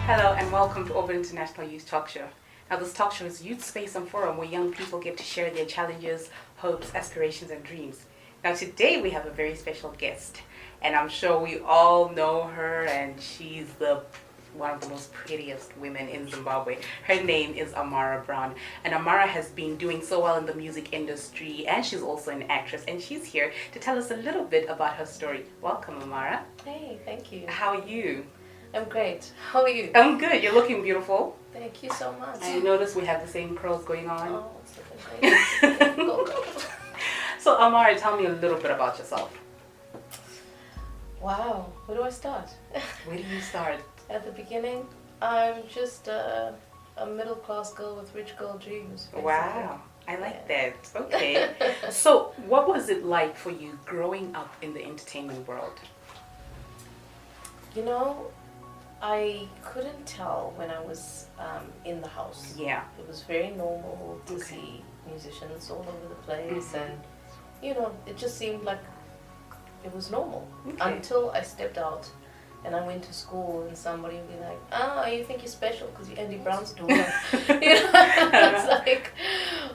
Hello and welcome to Open International Youth Talk Show. Now this talk show is a youth space and forum where young people get to share their challenges, hopes, aspirations and dreams. Now today we have a very special guest and I'm sure we all know her and she's one of the most prettiest women in Zimbabwe. Her name is Ammara Brown and Ammara has been doing so well in the music industry and she's also an actress and she's here to tell us a little bit about her story. Welcome Ammara. Hey, thank you. How are you? I'm great. How are you? I'm good. You're looking beautiful. Thank you so much. I notice we have the same curls going on. Oh, it's looking nice. Go, go. So Ammara, tell me a little bit about yourself. Wow, where do I start? Where do you start? At the beginning, I'm just a middle-class girl with rich girl dreams. Basically. Wow, I like that. Okay. So what was it like for you growing up in the entertainment world? You know, I couldn't tell when I was in the house. Yeah. It was very normal to see musicians all over the place, and you know, it just seemed like it was normal until I stepped out and I went to school and somebody would be like, "Oh, you think you're special because you're Andy Brown's daughter?" You know, it's like,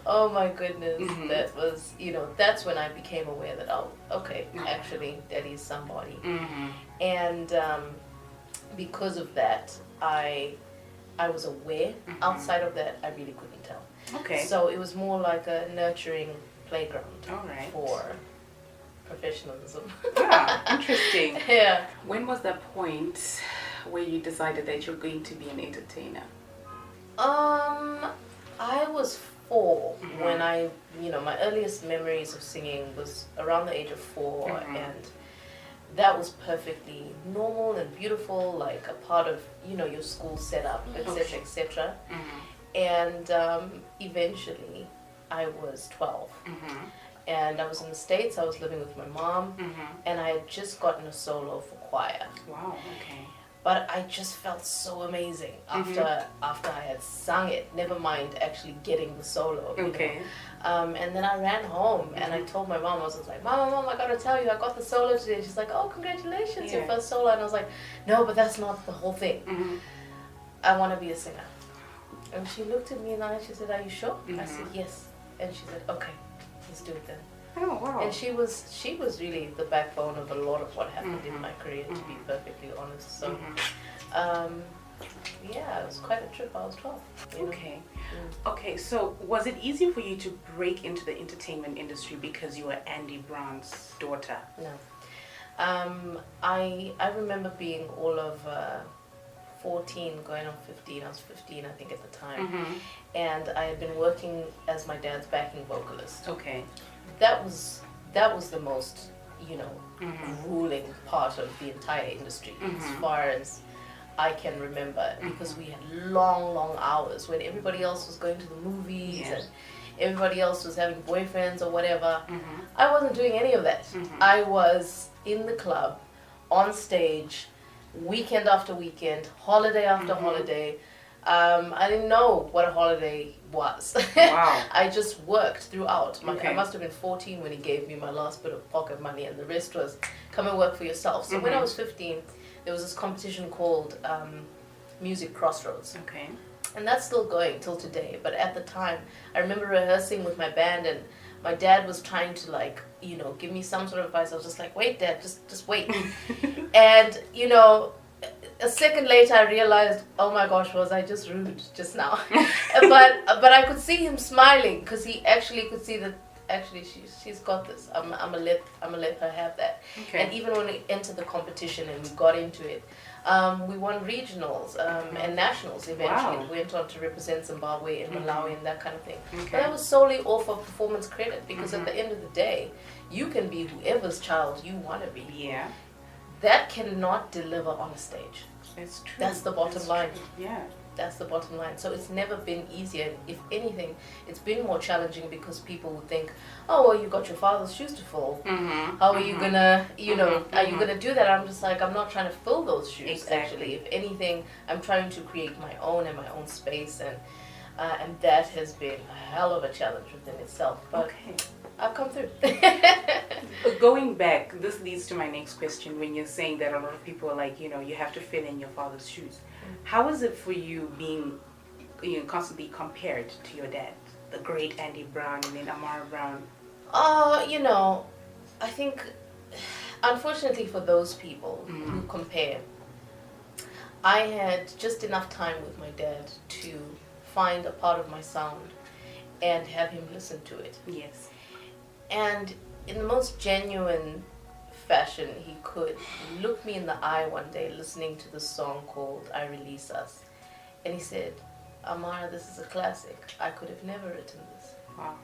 oh my goodness, that was, you know, that's when I became aware that actually, Daddy's somebody, and because of that, I was aware. Outside of that, I really couldn't tell. Okay. So it was more like a nurturing playground for professionalism. Ah, interesting. Yeah. When was that point where you decided that you're going to be an entertainer? I was 4 when my earliest memories of singing was around the age of 4, and that was perfectly normal and beautiful, like a part of, your school setup, etc., etc. And eventually, I was 12. And I was in the States, I was living with my mom, and I had just gotten a solo for choir. Wow, okay. But I just felt so amazing after I had sung it, never mind actually getting the solo. Okay. And then I ran home and I told my mom, I was like, Mom, I gotta tell you, I got the solo today. She's like, oh, congratulations, your first solo. And I was like, no, but that's not the whole thing. I want to be a singer. And she looked at me and she said, are you sure? I said, yes. And she said, okay, let's do it then. Oh, wow. And she was really the backbone of a lot of what happened in my career, to be perfectly honest. So, it was quite a trip. I was 12. Okay. Okay, so was it easy for you to break into the entertainment industry because you were Andy Brown's daughter? No. I remember being all of 14, going on 15. I was 15, I think, at the time. And I had been working as my dad's backing vocalist. Okay. That was the most, grueling part of the entire industry, as far as I can remember, because we had long hours when everybody else was going to the movies and everybody else was having boyfriends or whatever. I wasn't doing any of that. I was in the club, on stage, weekend after weekend, holiday after holiday. I didn't know what a holiday was. Wow. I just worked throughout. I must have been 14 when he gave me my last bit of pocket money, and the rest was come and work for yourself. So when I was 15, there was this competition called Music Crossroads. Okay. And that's still going till today. But at the time, I remember rehearsing with my band, and my dad was trying to give me some sort of advice. I was just like, wait, Dad, just wait. And, a second later I realized, oh my gosh, was I just rude just now? but I could see him smiling, because he actually could see that actually she's got this. I'm gonna let her have that. Okay. And even when we entered the competition and we got into it, we won regionals and nationals eventually. Wow. We went on to represent Zimbabwe and Malawi and that kind of thing. Okay. But that was solely off of performance credit, because at the end of the day, you can be whoever's child you want to be. Yeah. That cannot deliver on a stage. It's true. That's the bottom line. True. Yeah. That's the bottom line. So it's never been easier. If anything, it's been more challenging, because people would think, oh, well, you got your father's shoes to fill. How are you gonna, are you gonna do that? I'm just like, I'm not trying to fill those shoes. Exactly. Actually, if anything, I'm trying to create my own and my own space, and that has been a hell of a challenge within itself. But I've come through. Going back, this leads to my next question. When you're saying that a lot of people are like, you have to fill in your father's shoes. How is it for you being, constantly compared to your dad, the great Andy Brown and then Ammara Brown? I think, unfortunately for those people who compare, I had just enough time with my dad to find a part of my sound and have him listen to it. Yes. And in the most genuine fashion he could, look me in the eye one day listening to the song called I Release Us. And he said, Ammara, this is a classic. I could have never written this. Wow.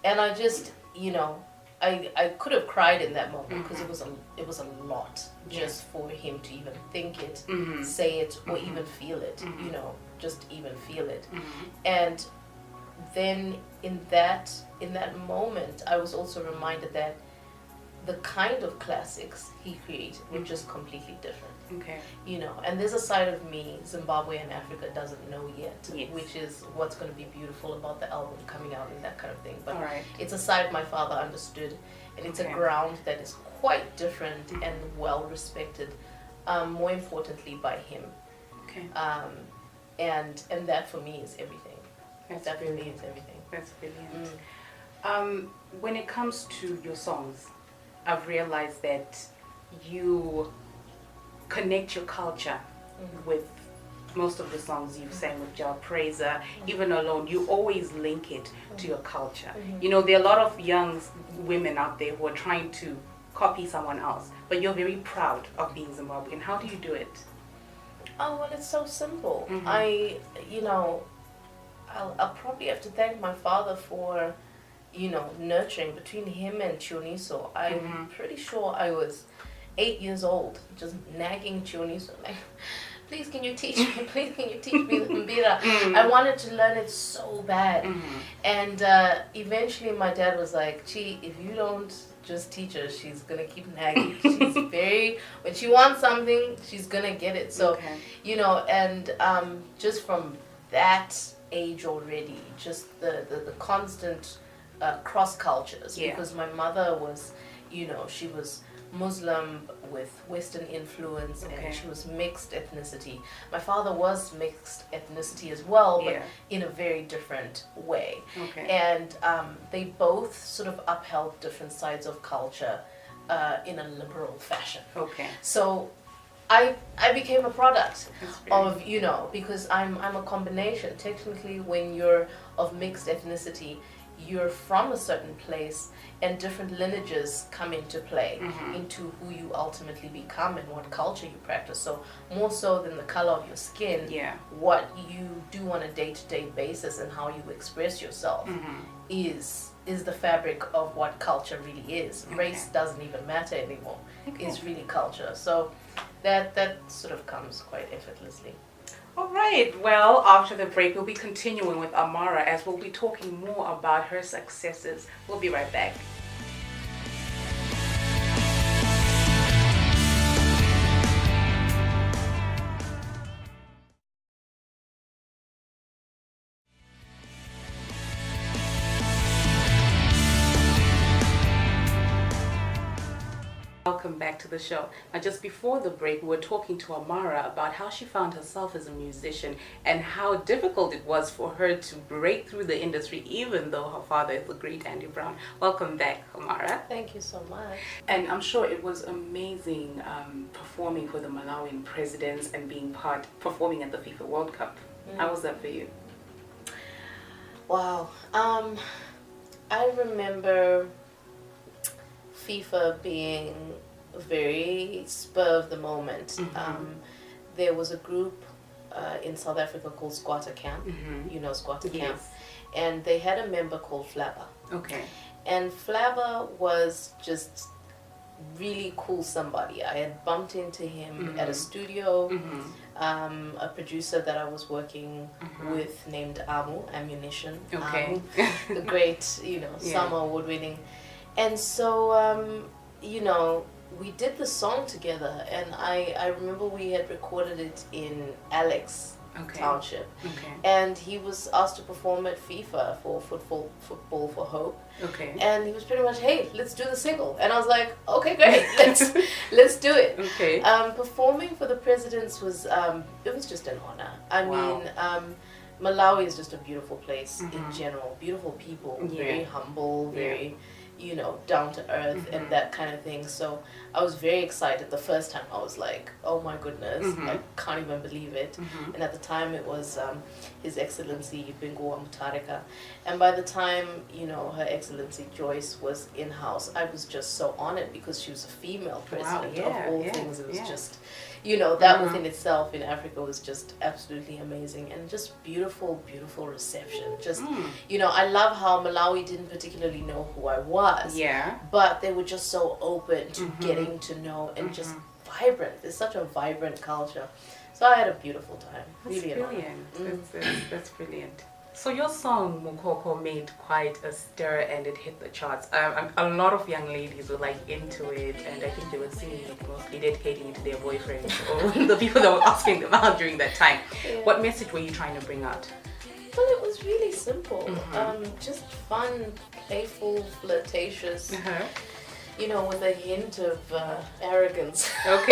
And I just, I could have cried in that moment because it was a lot just for him to even think it, say it, or even feel it, just even feel it. And then in that moment, I was also reminded that the kind of classics he created were just completely different. Okay. And there's a side of me Zimbabwe and Africa doesn't know yet, Yes. which is what's going to be beautiful about the album coming out and that kind of thing. But Right. it's a side my father understood, and it's a ground that is quite different and well respected, more importantly by him. Okay. And that for me is everything. That for me is everything. That's brilliant. When it comes to your songs, I've realized that you connect your culture with most of the songs you've sang with Jah Praiser, even alone, you always link it to your culture. There are a lot of young women out there who are trying to copy someone else, but you're very proud of being Zimbabwean. How do you do it? Oh, well, it's so simple. I'll probably have to thank my father for, nurturing. Between him and Chioniso, I'm pretty sure I was 8 years old, just nagging Chioniso, like, please can you teach me, please can you teach me the mbira. I wanted to learn it so bad. And eventually my dad was like, Chi, if you don't just teach her, she's gonna keep nagging. She's when she wants something, she's gonna get it. So, and just from that age already, just the constant cross cultures, because my mother was, she was Muslim with Western influence, and she was mixed ethnicity. My father was mixed ethnicity as well, but in a very different way. And they both sort of upheld different sides of culture in a liberal fashion. So I became a product of, because I'm a combination. Technically, when you're of mixed ethnicity, you're from a certain place, and different lineages come into play into who you ultimately become and what culture you practice. So more so than the color of your skin, what you do on a day-to-day basis and how you express yourself is the fabric of what culture really is. Race doesn't even matter anymore. It's really culture. So that sort of comes quite effortlessly. All right. Well, after the break, we'll be continuing with Ammara, as we'll be talking more about her successes. We'll be right back. Welcome back to the show. Now, just before the break, we were talking to Ammara about how she found herself as a musician and how difficult it was for her to break through the industry, even though her father is the great Andy Brown. Welcome back, Ammara. Thank you so much. And I'm sure it was amazing performing for the Malawian presidents and performing at the FIFA World Cup. How was that for you? Wow. I remember FIFA being very spur of the moment. There was a group in South Africa called Squatter Camp. You know Squatter Camp. And they had a member called Flabber. And Flabber was just really cool somebody. I had bumped into him at a studio. A producer that I was working with named Ammunition. The great, Summer Award winning. And so, we did the song together, and I remember we had recorded it in Alex Township, and he was asked to perform at FIFA for Football for Hope. And he was pretty much, hey, let's do the single, and I was like, okay, great, let's do it. Performing for the presidents was it was just an honor. I mean, Malawi is just a beautiful place in general. Beautiful people, very humble, very down to earth and that kind of thing. So I was very excited the first time. I was like, oh my goodness, I can't even believe it. And at the time it was His Excellency Bingu Mutarika. And by the time, Her Excellency Joyce was in-house, I was just so honored because she was a female president of all things. It was just, that within itself in Africa was just absolutely amazing, and just beautiful, beautiful reception. Just, I love how Malawi didn't particularly know who I was, but they were just so open to getting to know, and just vibrant. There's such a vibrant culture. So I had a beautiful time. That's really brilliant. That's brilliant. So your song Mukoko made quite a stir, and it hit the charts. A lot of young ladies were like into it, and I think they were singing it mostly dedicating it to their boyfriends or the people that were asking them out during that time. What message were you trying to bring out? Well, it was really simple. Just fun, playful, flirtatious. With a hint of arrogance. But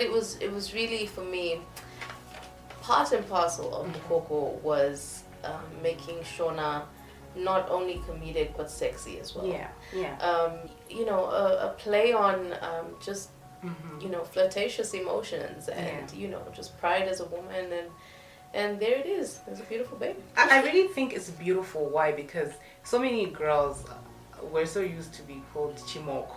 it was really, for me, part and parcel of Mukoko was making Shona not only comedic but sexy as well. A play on just flirtatious emotions, and just pride as a woman, and there it is. There's a beautiful baby. I really think it's beautiful. Why? Because so many girls were so used to be called Chimoko.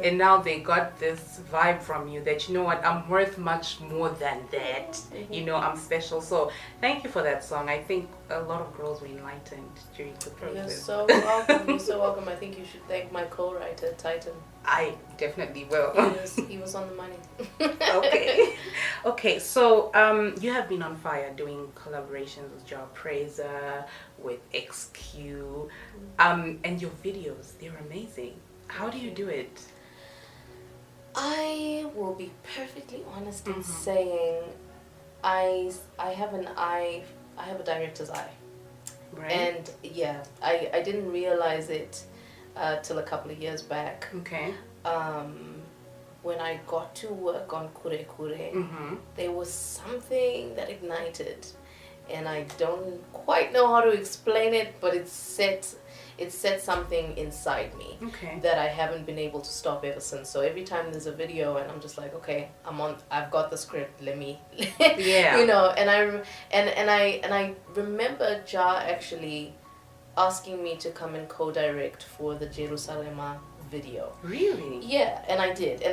And now they got this vibe from you that, I'm worth much more than that. I'm special. So thank you for that song. I think a lot of girls were enlightened during the process. You're so welcome. You're so welcome. I think you should thank my co-writer, Titan. I definitely will. He was on the money. Okay, so you have been on fire doing collaborations with Jar Praiser, with XQ, and your videos, they're amazing. How do you do it? I will be perfectly honest in saying I have a director's eye. Right. And I didn't realize it till a couple of years back. When I got to work on Kure Kure, there was something that ignited, and I don't quite know how to explain it, but it set something inside me that I haven't been able to stop ever since. So every time there's a video and I'm just like, okay, I've got the script, let me and I remember Ja actually asking me to come and co-direct for the Jerusalema video. Really? Yeah, and I did.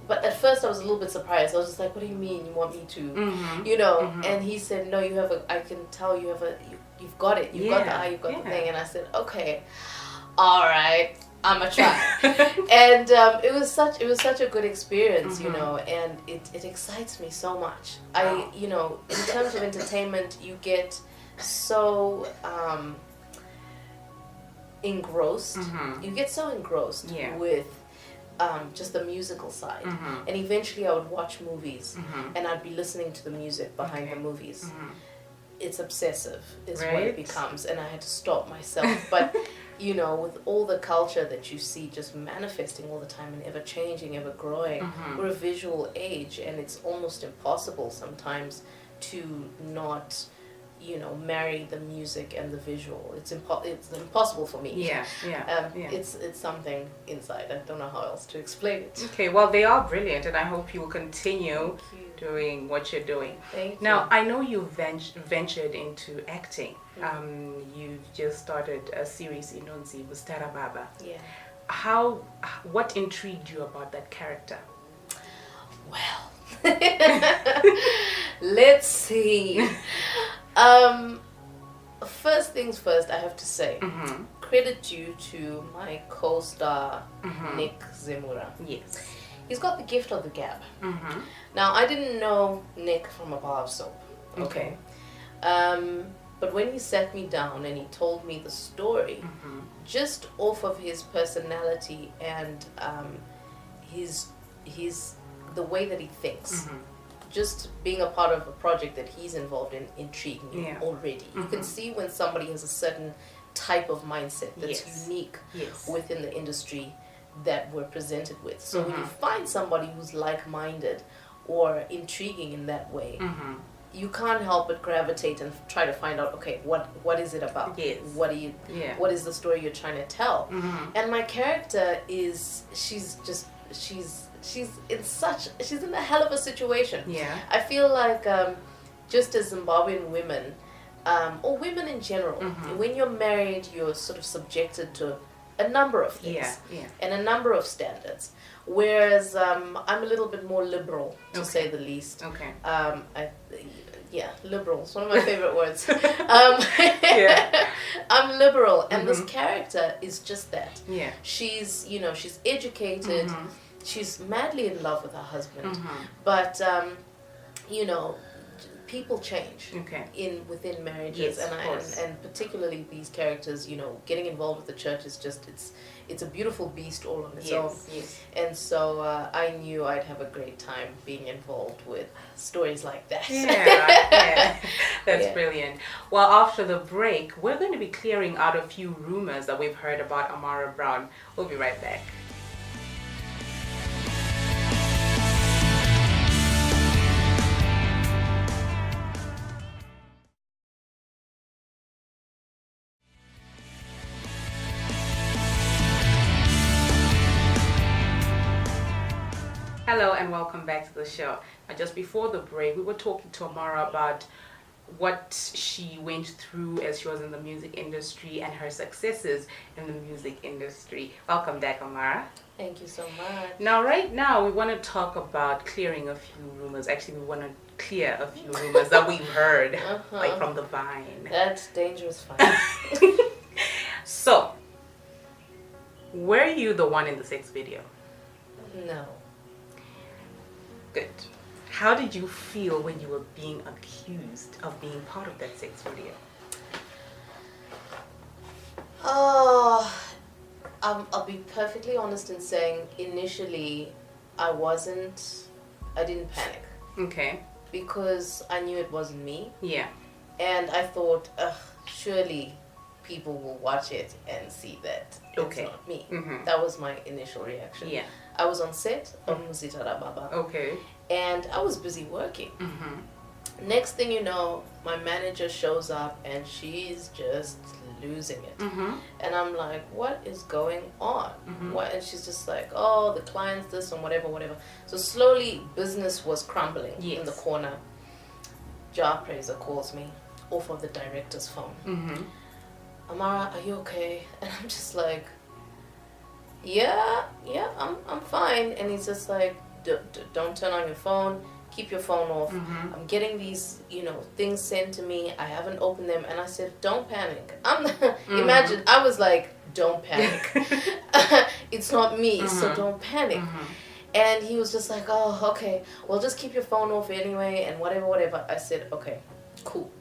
But at first I was a little bit surprised. I was just like, what do you mean you want me to? And he said, no, I can tell you've got it. You've got the eye, you've got the thing. And I said, okay, all right, I'm gonna try. And it was such a good experience, and it excites me so much. Wow. In terms of entertainment, you get so engrossed. You get so engrossed with just the musical side. And eventually I would watch movies and I'd be listening to the music behind the movies. It's obsessive is what it becomes, and I had to stop myself. But with all the culture that you see just manifesting all the time and ever changing, ever growing, we're a visual age, and it's almost impossible sometimes to not marry the music and the visual. It's impossible for me. It's something inside. I don't know how else to explain it. Okay, well, they are brilliant, and I hope you will continue doing what you're doing. Thank you. Now, I know you ventured into acting. You just started a series in Onzi with Stara Baba. Yeah. What intrigued you about that character? Well, let's see. First things first, I have to say, credit due to my co-star, Unique Zimuto. Yes. He's got the gift of the gab. Now, I didn't know Nick from a bar of soap. Okay. But when he sat me down and he told me the story, just off of his personality and his the way that he thinks, just being a part of a project that he's involved in intrigued me already. You can see when somebody has a certain type of mindset that's unique within the industry that we're presented with. So when you find somebody who's like-minded or intriguing in that way, you can't help but gravitate and try to find out, okay, what is it about? What is the story you're trying to tell? And my character is, she's in a hell of a situation. I feel like just as Zimbabwean women, or women in general, when you're married, you're sort of subjected to a number of things and a number of standards. Whereas I'm a little bit more liberal, to say the least. Liberal. It's one of my favorite words. I'm liberal, and this character is just that. She's, she's educated. She's madly in love with her husband, but people change within marriages, and particularly these characters, getting involved with the church is just it's a beautiful beast all on its own. And so I knew I'd have a great time being involved with stories like that. That's brilliant. Well, after the break, we're going to be clearing out a few rumors that we've heard about Ammara Brown. We'll be right back. Hello and welcome back to the show. Just before the break, we were talking to Ammara about what she went through as she was in the music industry and her successes in the music industry. Welcome back, Ammara. Thank you so much. Now, right now, we want to talk about clearing a few rumors. Actually, we want to clear a few rumors that we've heard, like from the vine. That's dangerous fun. So, were you the one in the sex video? No. Good. How did you feel when you were being accused of being part of that sex video? I'll be perfectly honest in saying initially I didn't panic. Okay. Because I knew it wasn't me. Yeah. And I thought, surely people will watch it and see that it's not me. That was my initial reaction. Yeah. I was on set on Musitara Baba. Okay. And I was busy working. Next thing you know, my manager shows up and she's just losing it. And I'm like, what is going on? What? And she's just like, oh, the client's this and whatever. So slowly business was crumbling in the corner. Jar Praiser calls me off of the director's phone. Ammara, are you okay? And I'm just like, yeah, I'm fine. And he's just like, don't turn on your phone, keep your phone off. I'm getting these, things sent to me. I haven't opened them. And I said, don't panic. Imagine, I was like, don't panic. It's not me, so don't panic. And he was just like, oh, okay, well, just keep your phone off anyway and whatever. I said, okay, cool.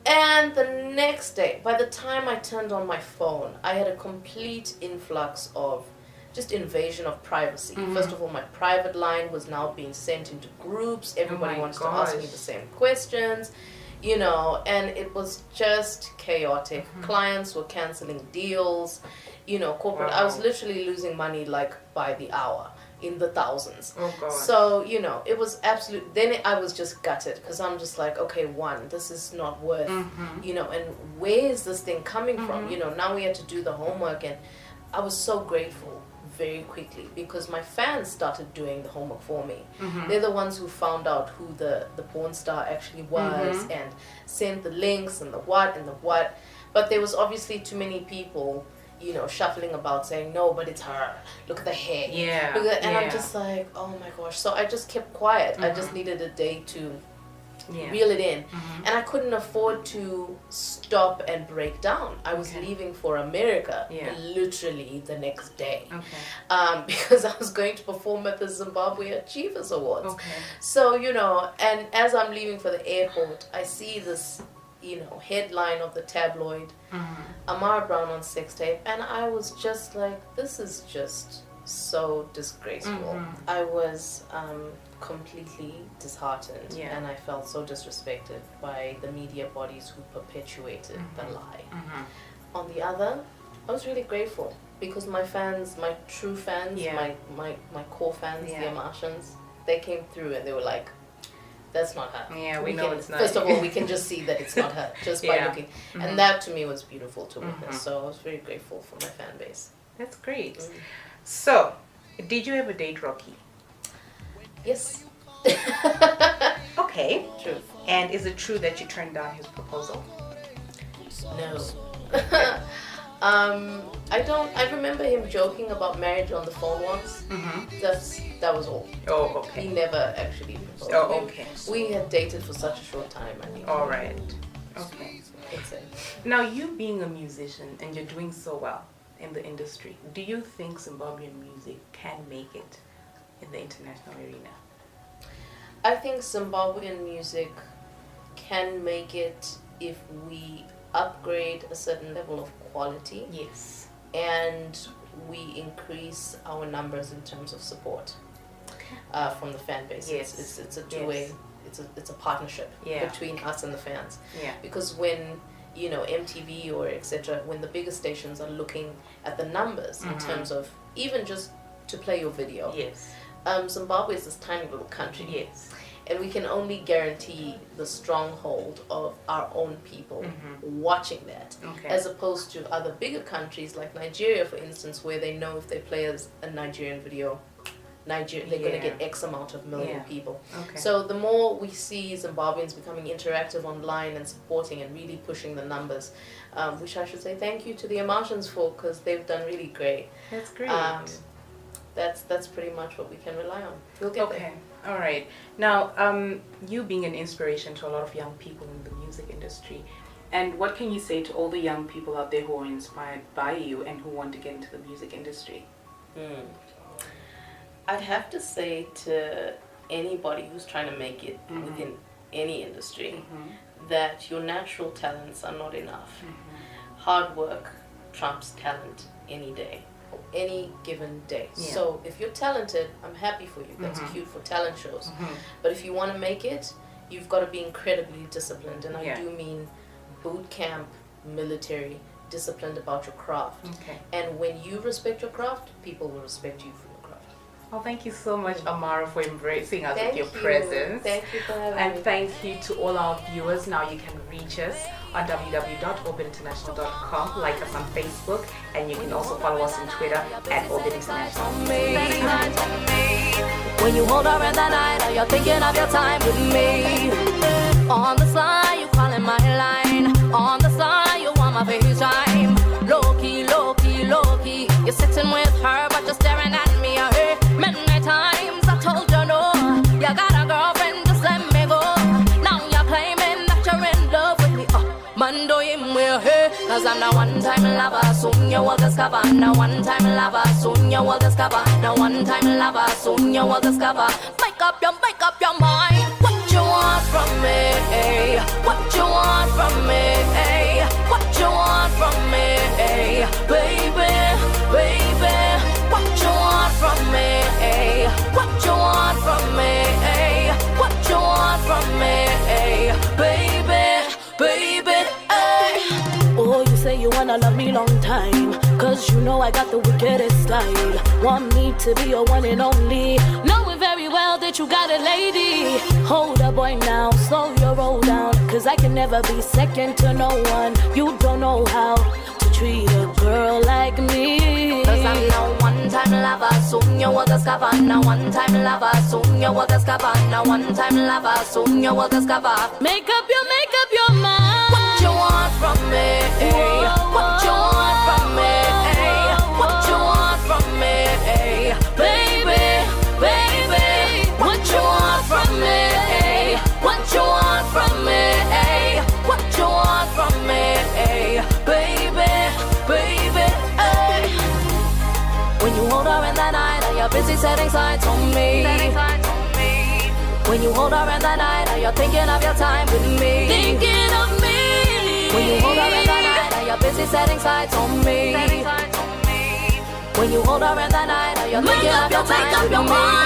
And the next day, by the time I turned on my phone, I had a complete influx of just invasion of privacy. First of all, my private line was now being sent into groups. Everybody wanted to ask me the same questions, and it was just chaotic. Clients were canceling deals, corporate. I was literally losing money like by the hour, in the thousands. So, it was absolute. Then I was just gutted because I'm just like, okay, this is not worth, and where is this thing coming from? Now we had to do the homework, and I was so grateful very quickly because my fans started doing the homework for me. They're the ones who found out who the porn star actually was and sent the links and the what. But there was obviously too many people shuffling about saying, no, but it's her. Look at the hair. And I'm just like, oh my gosh. So I just kept quiet. I just needed a day to reel it in. And I couldn't afford to stop and break down. I was leaving for America literally the next day. Because I was going to perform at the Zimbabwe Achievers Awards. So, and as I'm leaving for the airport, I see this headline of the tabloid, Ammara Brown on sex tape, and I was just like, this is just so disgraceful. I was completely disheartened, and I felt so disrespected by the media bodies who perpetuated the lie. On the other, I was really grateful because my fans, my true fans, my core fans, the Amartians, they came through and they were like, that's not her. Yeah, we know it's not. First of all, we can just see that it's not her just by looking. And that to me was beautiful to witness. So I was very grateful for my fan base. That's great. So, did you ever date Rocky? Yes. Okay. True. And is it true that you turned down his proposal? No. I remember him joking about marriage on the phone once. That was all. Oh, okay. He never actually proposed. Oh, okay. We had dated for such a short time, I think. All right. Okay. That's it. Now, you being a musician and you're doing so well in the industry, do you think Zimbabwean music can make it in the international arena? I think Zimbabwean music can make it if we upgrade a certain level of quality. Yes. And we increase our numbers in terms of support from the fan base. Yes. It's a two-way, it's a partnership between us and the fans. Yeah. Because when MTV or etc., when the bigger stations are looking at the numbers in terms of even just to play your video. Yes. Zimbabwe is this tiny little country. Yes. And we can only guarantee the stronghold of our own people watching that, as opposed to other bigger countries like Nigeria, for instance, where they know if they play a Nigerian video, they're going to get X amount of million people. So the more we see Zimbabweans becoming interactive online and supporting and really pushing the numbers, which I should say thank you to the Amartians for, because they've done really great. That's great. That's pretty much what we can rely on. We'll get there. All right. Now, you being an inspiration to a lot of young people in the music industry, and what can you say to all the young people out there who are inspired by you and who want to get into the music industry? I'd have to say to anybody who's trying to make it within any industry that your natural talents are not enough. Hard work trumps talent any day. Any given day. So if you're talented, I'm happy for you. That's cute for talent shows. But if you want to make it, you've got to be incredibly disciplined. And I do mean boot camp, military, disciplined about your craft. And when you respect your craft, people will respect you for your craft. Well, thank you so much, Ammara, for embracing us with your presence. Thank you for having me. And thank you to all our viewers. Now you can reach us on www.orbitinternational.com, like us on Facebook, and you can also follow us on Twitter at Orbit International. When you hold her in the night, you're thinking of your time with me. On the side, you calling my line. On the side, you want my FaceTime. Low key, low key, low key. You're sitting with her, but you're staring at me. I heard many times I told you no. You got a girlfriend, just let me go. Now you're claiming that you're in love with me. Man, do him with her, cause I'm the one-time lover. Soon you will discover. The one-time lover. Soon you will discover. The one-time lover. Soon you will discover. Make up your mind. What you want from me? What you want from me? What you want from me? Baby, baby. What you want from me? What you want from me? What you want from me? Baby, baby. Oh, you say you wanna love me long time, cause you know I got the wickedest style. Want me to be your one and only, knowing very well that you got a lady. Hold up, boy, now, slow your roll down, cause I can never be second to no one. You don't know how to treat a girl like me, cause I'm no one-time lover. Soon you will discover. No one-time lover. Soon you will discover. No one-time lover. Soon you will discover. Make up your mind. What you want from me? What you want from me? What you want from me? Baby, baby. What you want from me? What you want from me? What you want from me? Baby, baby. When you hold her in the night, are you busy setting sights on me? When you hold her in the night, are you thinking of your time with me? Thinking of me. When you hold her in the night, are you busy setting sights on me? When you hold her in the night, are you thinking of your time with me?